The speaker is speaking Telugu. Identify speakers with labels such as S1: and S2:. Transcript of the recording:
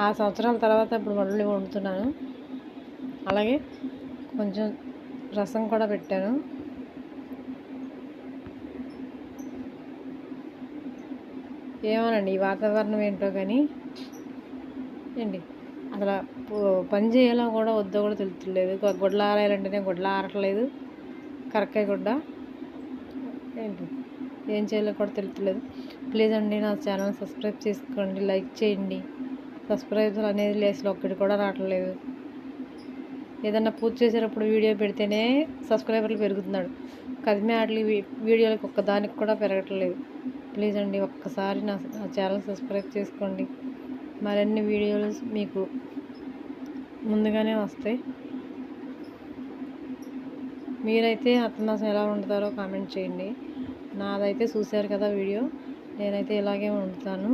S1: 6 సంవత్సరాల తర్వాత ఇప్పుడు మళ్ళీ వండుతున్నాను. అలాగే కొంచెం రసం కూడా పెట్టాను. ఏమోనండి ఈ వాతావరణం ఏంటో కానీ ఏంటి అసలు పని చేయాలో కూడా వద్దో కూడా తెలుస్తలేదు. గుడ్లు ఆరేయాలంటేనే గుడ్లు ఆరట్లేదు. కరక్కాయ గుడ్డ ఏంటి ఏం చేయాలో కూడా తెలుస్తలేదు. ప్లీజ్ అండి నా ఛానల్ సబ్స్క్రైబ్ చేసుకోండి, లైక్ చేయండి. సబ్స్క్రైబర్ అనేది లేసులో ఒక్కటి కూడా రావట్లేదు. ఏదన్నా పూజ చేసేటప్పుడు వీడియో పెడితేనే సబ్స్క్రైబర్లు పెరుగుతున్నాడు. కదిమే ఆటలు వీడియోలకు ఒక్కదానికి కూడా పెరగట్లేదు. ప్లీజ్ అండి ఒక్కసారి నా ఛానల్ సబ్స్క్రైబ్ చేసుకోండి. మరిన్ని వీడియోలు మీకు ముందుగానే వస్తాయి. మీరైతే అత్తమాసం ఎలా వండుతారో కామెంట్ చేయండి. నాదైతే చూశారు కదా వీడియో, నేనైతే ఇలాగే వండుతాను.